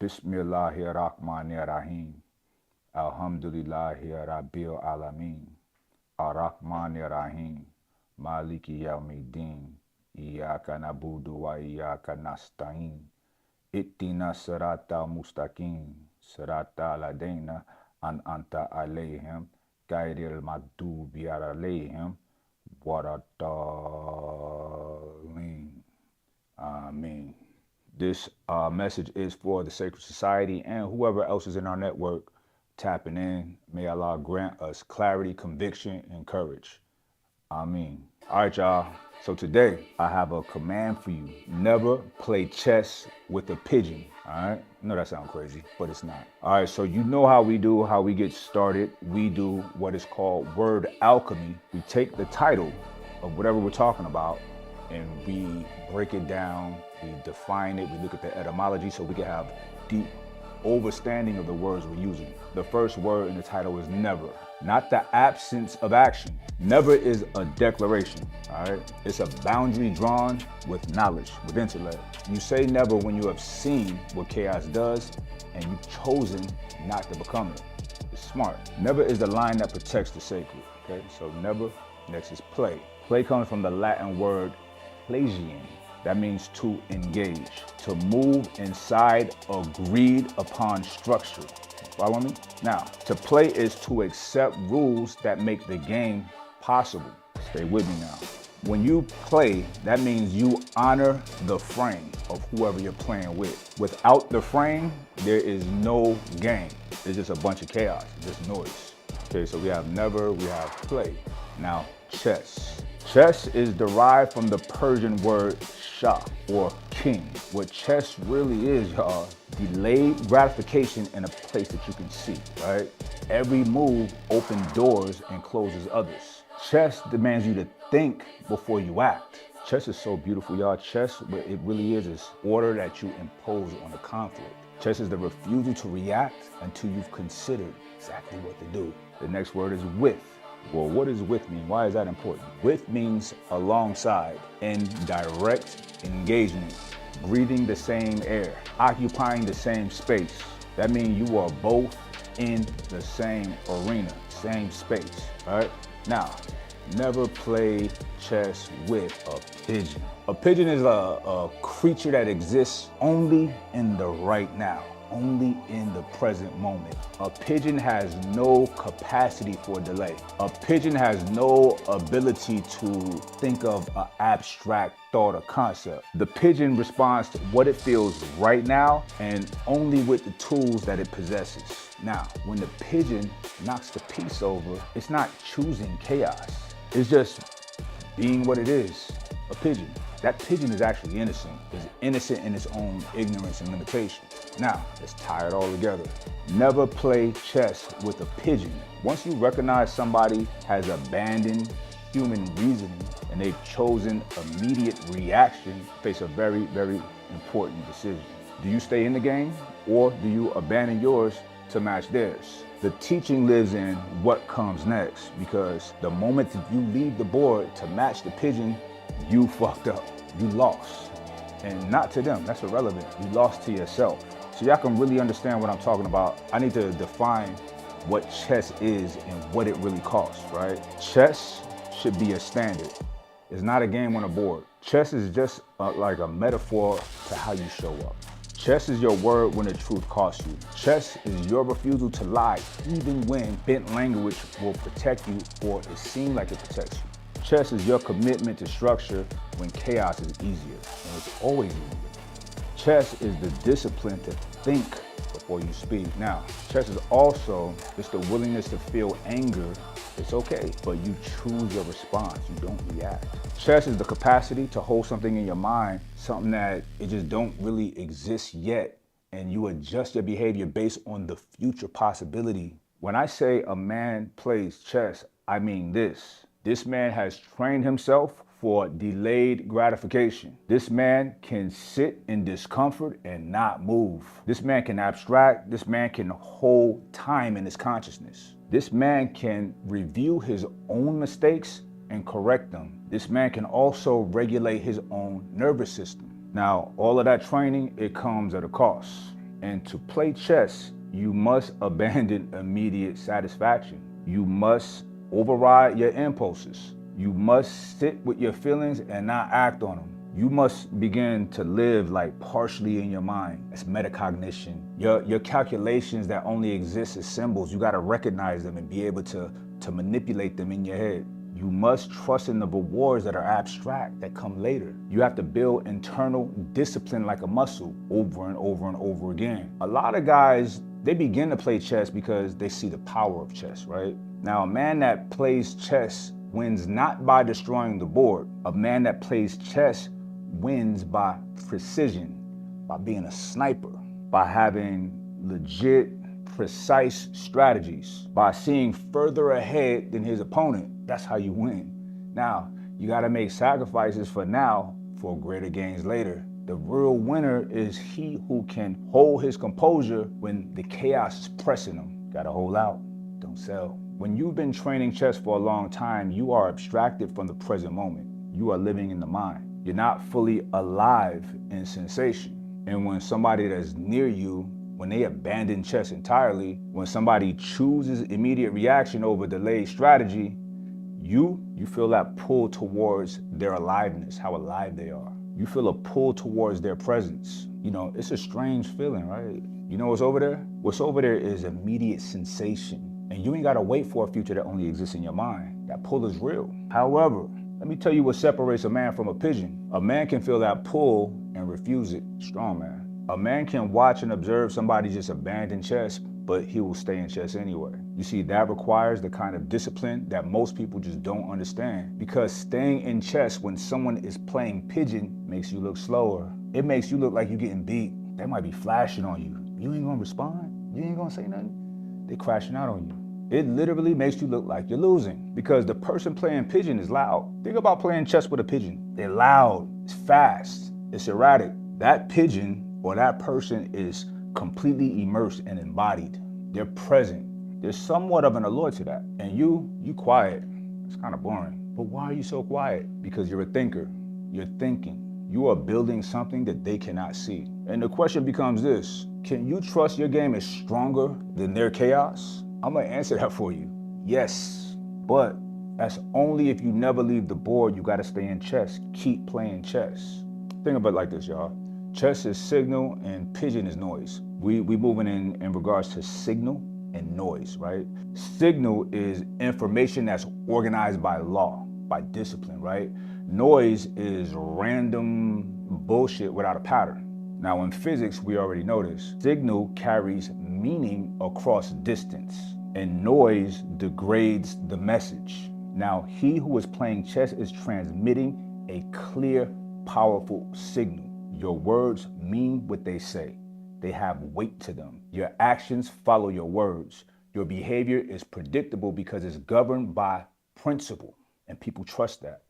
Bismillahirrahmanirrahim. Alhamdulillahi Rabbil Alameen. Ar-Rahmanirrahim. Maliki Yawmiddin. Iyaka nabudu wa iyaka nasta'in. Ittina sirata mustaqim. Sirata ladaina an anta alayhim. Gairil magdubi alayhim. Waradalin. Amen. This message is for the Sacred Society and whoever else is in our network tapping in. May Allah grant us clarity, conviction, and courage. Amen. All right, y'all. So today I have a command for you. Never play chess with a pigeon. All right. I know that sounds crazy, but it's not. All right. So you know how we get started. We do what is called word alchemy. We take the title of whatever we're talking about and we break it down, we define it, we look at the etymology so we can have deep understanding of the words we're using. The first word in the title is never, not the absence of action. Never is a declaration, all right? It's a boundary drawn with knowledge, with intellect. You say never when you have seen what chaos does and you've chosen not to become it. It's smart. Never is the line that protects the sacred, okay? So never, next is play. Play comes from the Latin word pigeon. That means to engage, to move inside agreed upon structure. Follow me? Now, to play is to accept rules that make the game possible. Stay with me now. When you play, that means you honor the frame of whoever you're playing with. Without the frame, there is no game. It's just a bunch of chaos, just noise. Okay, so we have never, we have play. Now, chess. Chess is derived from the Persian word shah, or king. What chess really is, y'all, delayed gratification in a place that you can see, right? Every move opens doors and closes others. Chess demands you to think before you act. Chess is so beautiful, y'all. Chess, what it really is order that you impose on a conflict. Chess is the refusal to react until you've considered exactly what to do. The next word is with. Well, what does with mean? Why is that important? With means alongside, in direct engagement, breathing the same air, occupying the same space. That means you are both in the same arena, same space, all right? Now, never play chess with a pigeon. A pigeon is a creature that exists only in the right now, only in the present moment. A pigeon has no capacity for delay. A pigeon has no ability to think of an abstract thought or concept. The pigeon responds to what it feels right now and only with the tools that it possesses. Now, when the pigeon knocks the piece over, it's not choosing chaos. It's just being what it is, a pigeon. That pigeon is actually innocent. It's innocent in its own ignorance and limitation. Now, let's tie it all together. Never play chess with a pigeon. Once you recognize somebody has abandoned human reasoning and they've chosen immediate reaction, face a very, very important decision. Do you stay in the game or do you abandon yours to match theirs? The teaching lives in what comes next, because the moment that you leave the board to match the pigeon, you fucked up. You lost. And not to them, that's irrelevant. You lost to yourself. So y'all can really understand what I'm talking about. I need to define what chess is and what it really costs, right? Chess should be a standard. It's not a game on a board. Chess is just like a metaphor to how you show up. Chess is your word when the truth costs you. Chess is your refusal to lie, even when bent language will protect you or it seems like it protects you. Chess is your commitment to structure when chaos is easier, and it's always easier. Chess is the discipline to think before you speak. Now, chess is also just the willingness to feel anger. It's okay, but you choose your response. You don't react. Chess is the capacity to hold something in your mind, something that it just don't really exist yet, and you adjust your behavior based on the future possibility. When I say a man plays chess, I mean this. This man has trained himself for delayed gratification. This man can sit in discomfort and not move. This man can abstract. This man can hold time in his consciousness. This man can review his own mistakes and correct them. This man can also regulate his own nervous system. Now, all of that training, it comes at a cost. And to play chess, you must abandon immediate satisfaction. You must override your impulses. You must sit with your feelings and not act on them. You must begin to live like partially in your mind. It's metacognition. Your calculations that only exist as symbols, you got to recognize them and be able to manipulate them in your head. You must trust in the rewards that are abstract, that come later. You have to build internal discipline like a muscle over and over and over again. A lot of guys, they begin to play chess because they see the power of chess, right? Now, a man that plays chess wins not by destroying the board. A man that plays chess wins by precision, by being a sniper, by having legit, precise strategies, by seeing further ahead than his opponent. That's how you win. Now, you gotta make sacrifices for now for greater gains later. The real winner is he who can hold his composure when the chaos is pressing him. Gotta hold out, don't sell. When you've been training chess for a long time, you are abstracted from the present moment. You are living in the mind. You're not fully alive in sensation. And when somebody that's near you, when they abandon chess entirely, when somebody chooses immediate reaction over delayed strategy, you feel that pull towards their aliveness, how alive they are. You feel a pull towards their presence. You know, it's a strange feeling, right? You know what's over there? What's over there is immediate sensation. And you ain't gotta wait for a future that only exists in your mind. That pull is real. However, let me tell you what separates a man from a pigeon. A man can feel that pull and refuse it. Strong man. A man can watch and observe somebody just abandon chess, but he will stay in chess anyway. You see, that requires the kind of discipline that most people just don't understand. Because staying in chess when someone is playing pigeon makes you look slower. It makes you look like you're getting beat. They might be flashing on you. You ain't gonna respond? You ain't gonna say nothing? They crashing out on you. It literally makes you look like you're losing because the person playing pigeon is loud. Think about playing chess with a pigeon. They're loud, it's fast, it's erratic. That pigeon or that person is completely immersed and embodied. They're present. There's somewhat of an allure to that. And you quiet. It's kind of boring. But why are you so quiet? Because you're a thinker. You're thinking. You are building something that they cannot see. And the question becomes this: can you trust your game is stronger than their chaos? I'm gonna answer that for you. Yes, but that's only if you never leave the board. You gotta stay in chess. Keep playing chess. Think about it like this, y'all. Chess is signal and pigeon is noise. We moving in regards to signal and noise, right? Signal is information that's organized by law, by discipline, right? Noise is random bullshit without a pattern. Now in physics, we already know this. Signal carries meaning across distance, and noise degrades the message. Now, he who is playing chess is transmitting a clear, powerful signal. Your words mean what they say. They have weight to them. Your actions follow your words. Your behavior is predictable because it's governed by principle, and people trust that.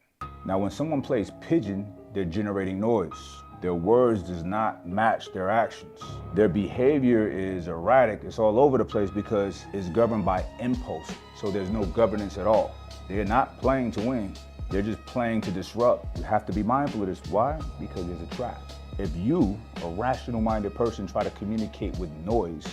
Now, when someone plays pigeon, they're generating noise. Their words does not match their actions. Their behavior is erratic. It's all over the place because it's governed by impulse. So there's no governance at all. They're not playing to win. They're just playing to disrupt. You have to be mindful of this. Why? Because there's a trap. If you, a rational-minded person, try to communicate with noise,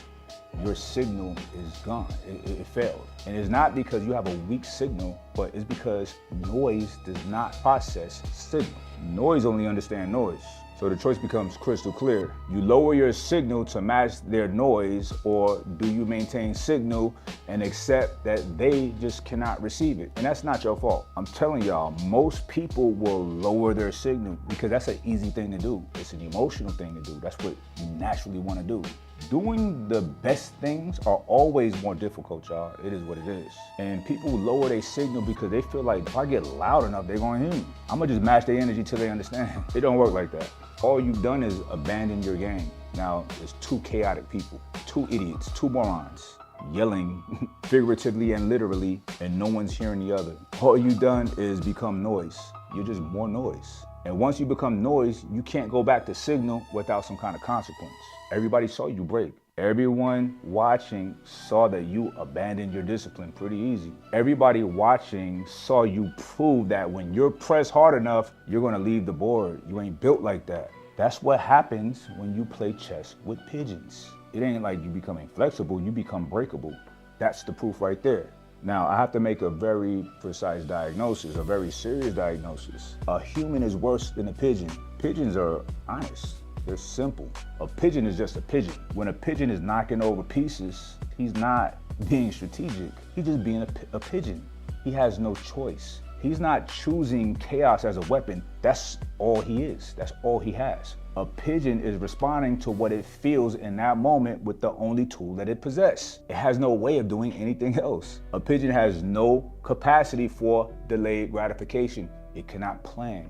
your signal is gone. It failed. And it's not because you have a weak signal, but it's because noise does not process signal. Noise only understands noise. So the choice becomes crystal clear. You lower your signal to match their noise, or do you maintain signal and accept that they just cannot receive it? And that's not your fault. I'm telling y'all, most people will lower their signal because that's an easy thing to do. It's an emotional thing to do. That's what you naturally want to do. Doing the best things are always more difficult, y'all. It is what it is. And people lower their signal because they feel like if I get loud enough, they're going to hear me. I'm going to just match their energy till they understand. It don't work like that. All you've done is abandon your game. Now, it's two chaotic people, two idiots, two morons, yelling figuratively and literally, and no one's hearing the other. All you've done is become noise. You're just more noise. And once you become noise, you can't go back to signal without some kind of consequence. Everybody saw you break. Everyone watching saw that you abandoned your discipline pretty easy. Everybody watching saw you prove that when you're pressed hard enough, you're gonna leave the board. You ain't built like that. That's what happens when you play chess with pigeons. It ain't like you becoming flexible, you become breakable. That's the proof right there. Now, I have to make a very precise diagnosis, a very serious diagnosis. A human is worse than a pigeon. Pigeons are honest. They're simple. A pigeon is just a pigeon. When a pigeon is knocking over pieces, he's not being strategic. He's just being a pigeon. He has no choice. He's not choosing chaos as a weapon. That's all he is. That's all he has. A pigeon is responding to what it feels in that moment with the only tool that it possesses. It has no way of doing anything else. A pigeon has no capacity for delayed gratification. It cannot plan.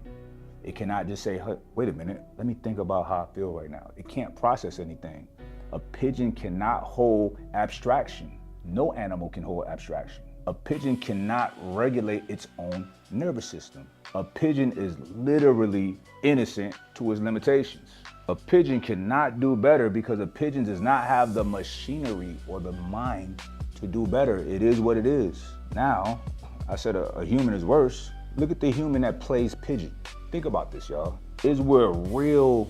It cannot just say, hey, wait a minute, let me think about how I feel right now. It can't process anything. A pigeon cannot hold abstraction. No animal can hold abstraction. A pigeon cannot regulate its own nervous system. A pigeon is literally innocent to its limitations. A pigeon cannot do better because a pigeon does not have the machinery or the mind to do better. It is what it is. Now, I said a human is worse. Look at the human that plays pigeon. Think about this, y'all. Is where real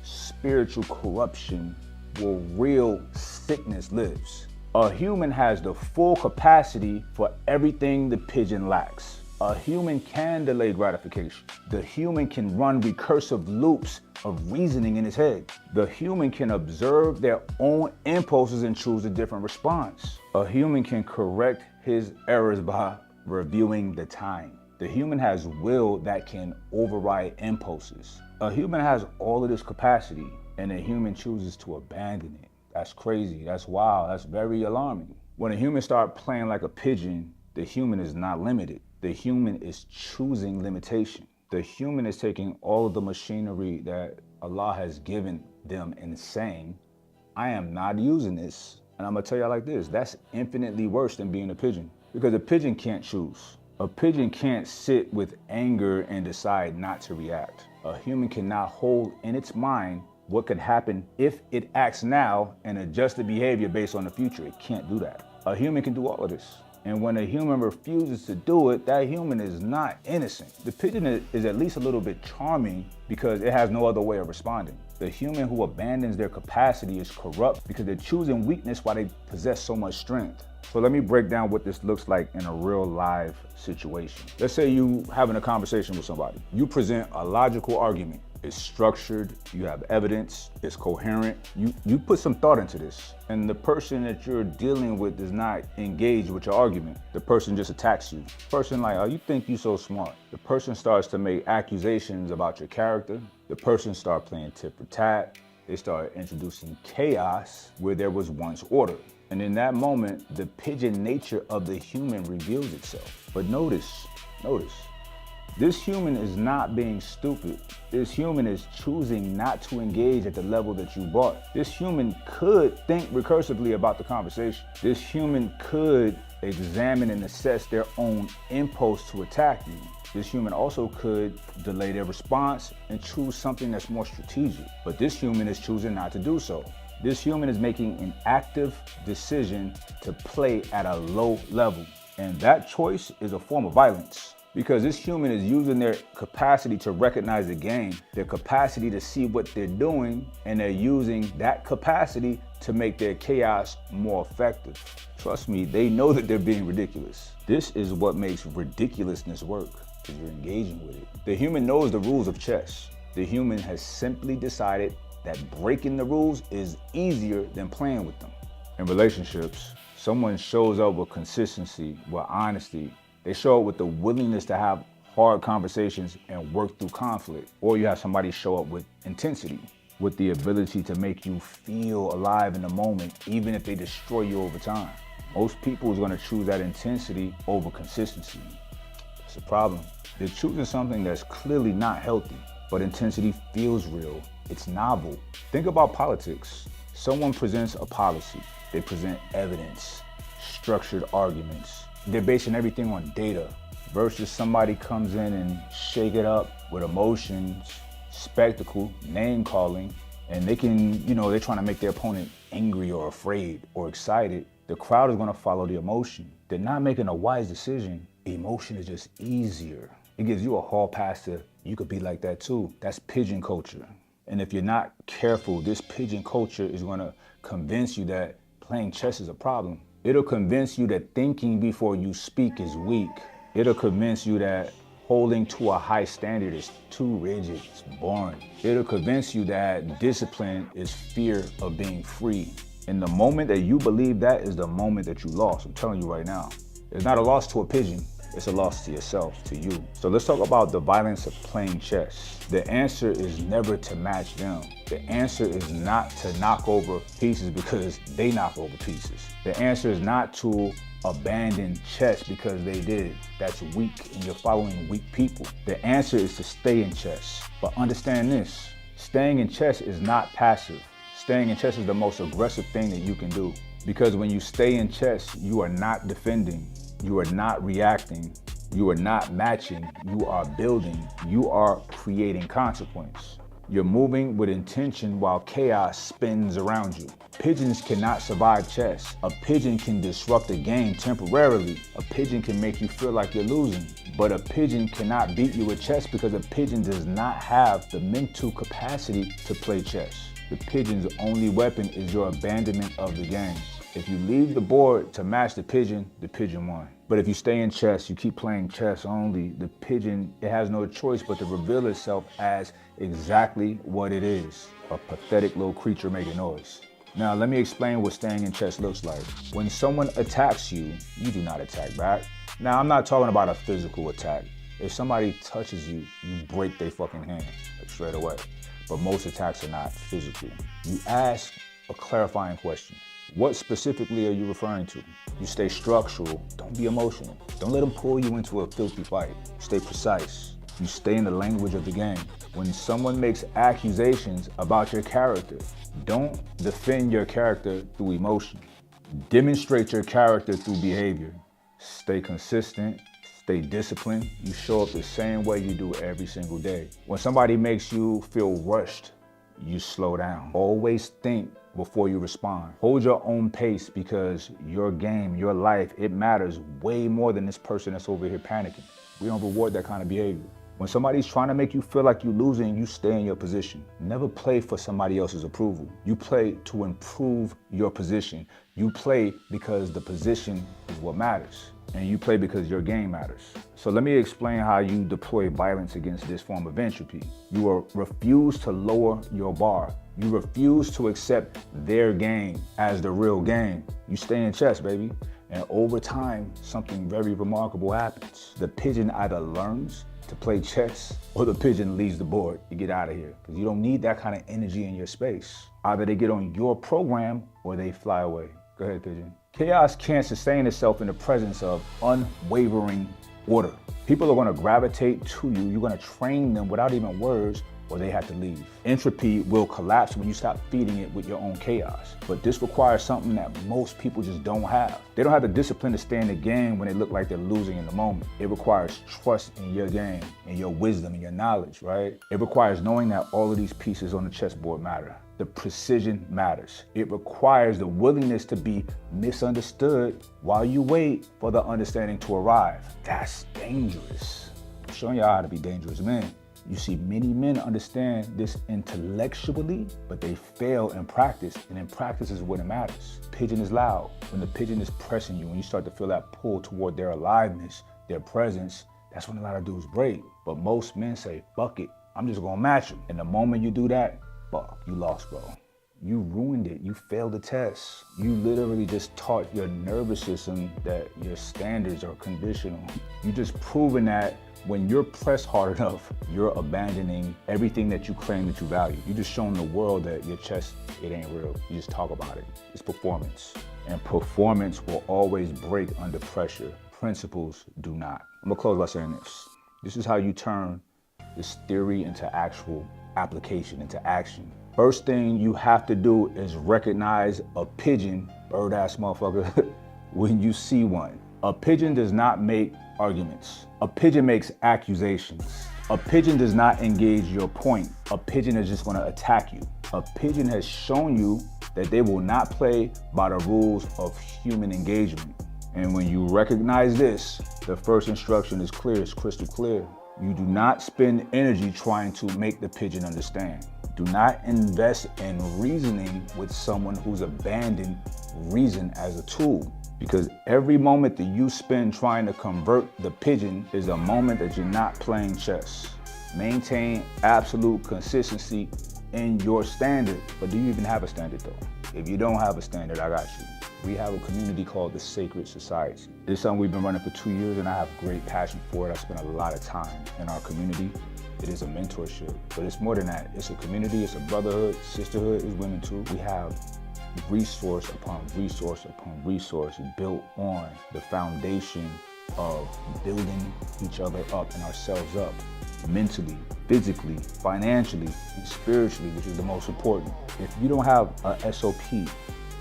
spiritual corruption, where real sickness lives. A human has the full capacity for everything the pigeon lacks. A human can delay gratification. The human can run recursive loops of reasoning in his head. The human can observe their own impulses and choose a different response. A human can correct his errors by reviewing the time. The human has will that can override impulses. A human has all of this capacity, and a human chooses to abandon it. That's crazy, that's wild, that's very alarming. When a human starts playing like a pigeon, the human is not limited. The human is choosing limitation. The human is taking all of the machinery that Allah has given them and saying, I am not using this. And I'm gonna tell y'all like this, that's infinitely worse than being a pigeon. Because a pigeon can't choose. A pigeon can't sit with anger and decide not to react. A human cannot hold in its mind what could happen if it acts now and adjust the behavior based on the future. It can't do that. A human can do all of this. And when a human refuses to do it, that human is not innocent. The pigeon is at least a little bit charming because it has no other way of responding. The human who abandons their capacity is corrupt because they're choosing weakness while they possess so much strength. So let me break down what this looks like in a real live situation. Let's say you having a conversation with somebody. You present a logical argument. It's structured, you have evidence, it's coherent. You put some thought into this. And the person that you're dealing with does not engage with your argument. The person just attacks you. The person like, oh, you think you so smart. The person starts to make accusations about your character. The person starts playing tit for tat. They start introducing chaos where there was once order. And in that moment, the pigeon nature of the human reveals itself. But notice, this human is not being stupid. This human is choosing not to engage at the level that you brought. This human could think recursively about the conversation. This human could examine and assess their own impulse to attack you. This human also could delay their response and choose something that's more strategic. But this human is choosing not to do so. This human is making an active decision to play at a low level. And that choice is a form of violence. Because this human is using their capacity to recognize the game, their capacity to see what they're doing, and they're using that capacity to make their chaos more effective. Trust me, they know that they're being ridiculous. This is what makes ridiculousness work, because you're engaging with it. The human knows the rules of chess. The human has simply decided that breaking the rules is easier than playing with them. In relationships, someone shows up with consistency, with honesty. They show up with the willingness to have hard conversations and work through conflict. Or you have somebody show up with intensity, with the ability to make you feel alive in the moment, even if they destroy you over time. Most people is gonna choose that intensity over consistency. It's a problem. They're choosing something that's clearly not healthy, but intensity feels real. It's novel. Think about politics. Someone presents a policy. They present evidence, structured arguments. They're basing everything on data versus somebody comes in and shake it up with emotions, spectacle, name calling, and they can, they're trying to make their opponent angry or afraid or excited. The crowd is gonna follow the emotion. They're not making a wise decision. Emotion is just easier. It gives you a hall pass to, you could be like that too. That's pigeon culture. And if you're not careful, this pigeon culture is gonna convince you that playing chess is a problem. It'll convince you that thinking before you speak is weak. It'll convince you that holding to a high standard is too rigid, it's boring. It'll convince you that discipline is fear of being free. And the moment that you believe that is the moment that you lost. I'm telling you right now. It's not a loss to a pigeon, it's a loss to yourself, to you. So let's talk about the violence of playing chess. The answer is never to match them. The answer is not to knock over pieces because they knock over pieces. The answer is not to abandon chess because they did. That's weak, and you're following weak people. The answer is to stay in chess. But understand this, staying in chess is not passive. Staying in chess is the most aggressive thing that you can do. Because when you stay in chess, you are not defending, you are not reacting, you are not matching, you are building, you are creating consequence. You're moving with intention while chaos spins around you. Pigeons cannot survive chess. A pigeon can disrupt a game temporarily. A pigeon can make you feel like you're losing. But a pigeon cannot beat you at chess because a pigeon does not have the mental capacity to play chess. The pigeon's only weapon is your abandonment of the game. If you leave the board to match the pigeon won. But if you stay in chess, you keep playing chess only, the pigeon, it has no choice but to reveal itself as exactly what it is, a pathetic little creature making noise. Now, let me explain what staying in chess looks like. When someone attacks you, you do not attack back. Now, I'm not talking about a physical attack. If somebody touches you, you break their fucking hand, like straight away. But most attacks are not physical. You ask a clarifying question. What specifically are you referring to? You stay structural, don't be emotional. Don't let them pull you into a filthy fight. Stay precise. You stay in the language of the game. When someone makes accusations about your character, don't defend your character through emotion. Demonstrate your character through behavior. Stay consistent, stay disciplined. You show up the same way you do every single day. When somebody makes you feel rushed, you slow down. Always think before you respond. Hold your own pace because your game, your life, it matters way more than this person that's over here panicking. We don't reward that kind of behavior. When somebody's trying to make you feel like you're losing, you stay in your position. Never play for somebody else's approval. You play to improve your position. You play because the position is what matters. And you play because your game matters. So let me explain how you deploy violence against this form of entropy. You refuse to lower your bar. You refuse to accept their game as the real game. You stay in chess, baby. And over time, something very remarkable happens. The pigeon either learns to play chess or the pigeon leaves the board. You get out of here because you don't need that kind of energy in your space. Either they get on your program or they fly away. Go ahead, pigeon. Chaos can't sustain itself in the presence of unwavering order. People are going to gravitate to you. You're going to train them without even words, or they have to leave. Entropy will collapse when you stop feeding it with your own chaos. But this requires something that most people just don't have. They don't have the discipline to stay in the game when they look like they're losing in the moment. It requires trust in your game, and your wisdom, and your knowledge, right? It requires knowing that all of these pieces on the chessboard matter. The precision matters. It requires the willingness to be misunderstood while you wait for the understanding to arrive. That's dangerous. I'm showing y'all how to be dangerous men. You see, many men understand this intellectually, but they fail in practice, and in practice is when it matters. Pigeon is loud. When the pigeon is pressing you, when you start to feel that pull toward their aliveness, their presence, that's when a lot of dudes break. But most men say, fuck it, I'm just gonna match them. And the moment you do that, fuck, you lost, bro. You ruined it. You failed the test. You literally just taught your nervous system that your standards are conditional. You just proven that when you're pressed hard enough, you're abandoning everything that you claim that you value. You just showing the world that your chest, it ain't real. You just talk about it. It's performance. And performance will always break under pressure. Principles do not. I'm gonna close by saying this. This is how you turn this theory into actual application, into action. First thing you have to do is recognize a pigeon, bird-ass motherfucker, when you see one. A pigeon does not make arguments. A pigeon makes accusations. A pigeon does not engage your point. A pigeon is just gonna attack you. A pigeon has shown you that they will not play by the rules of human engagement. And when you recognize this, the first instruction is clear, it's crystal clear. You do not spend energy trying to make the pigeon understand. Do not invest in reasoning with someone who's abandoned reason as a tool. Because every moment that you spend trying to convert the pigeon is a moment that you're not playing chess. Maintain absolute consistency in your standard. But do you even have a standard though? If you don't have a standard, I got you. We have a community called the Sacred Society. This is something we've been running for 2 years and I have great passion for it. I spend a lot of time in our community. It is a mentorship, but it's more than that. It's a community, it's a brotherhood, sisterhood, it's women too. We have resource upon resource upon resource built on the foundation of building each other up and ourselves up mentally, physically, financially, and spiritually, which is the most important. If you don't have a SOP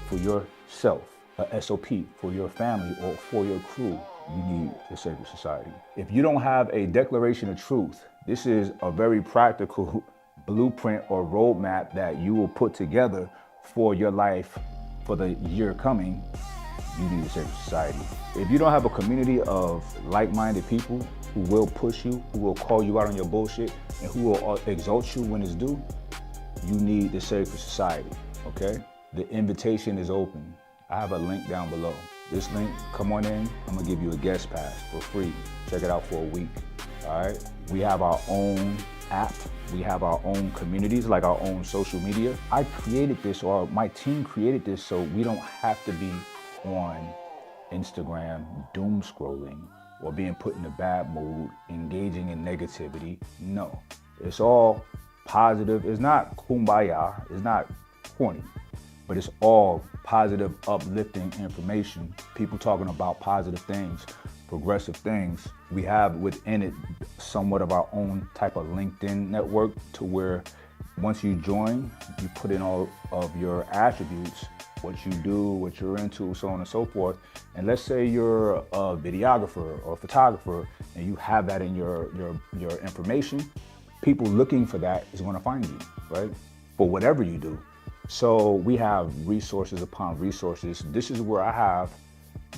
for yourself, a SOP for your family or for your crew, you need the Sacred Society. If you don't have a declaration of truth, this is a very practical blueprint or roadmap that you will put together for your life for the year coming. You need a Sacred Society. If you don't have a community of like-minded people who will push you, who will call you out on your bullshit, and who will exalt you when it's due, you need the Sacred Society, okay? The invitation is open. I have a link down below. This link, come on in, I'm gonna give you a guest pass for free. Check it out for a week, all right? We have our own app. We have our own communities, like our own social media. I created this, or my team created this, so we don't have to be on Instagram doom scrolling or being put in a bad mood, engaging in negativity. No, it's all positive. It's not kumbaya, it's not corny, but it's all positive, uplifting information. People talking about positive things, progressive things. We have within it somewhat of our own type of LinkedIn network to where once you join, you put in all of your attributes, what you do, what you're into, so on and so forth. And let's say you're a videographer or a photographer and you have that in your information, people looking for that is gonna find you, right? For whatever you do. So we have resources upon resources. This is where I have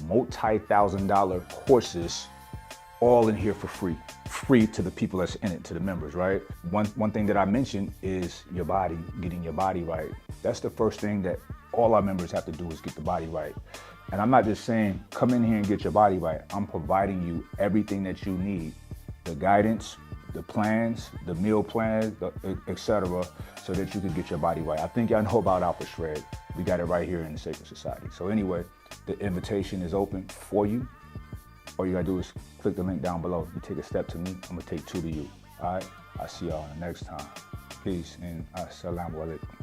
multi-$1,000 courses all in here for free to the people that's in it, to the members, right? One thing that I mentioned is your body, getting your body right. That's the first thing that all our members have to do is get the body right. And I'm not just saying, come in here and get your body right. I'm providing you everything that you need, the guidance, the plans, the meal plans, etc., so that you can get your body right. I think y'all know about Alpha Shred. We got it right here in the Sacred Society. So anyway, the invitation is open for you. All you gotta do is click the link down below. You take a step to me, I'm gonna take two to you. All right, I'll see y'all next time. Peace and assalamu alaikum.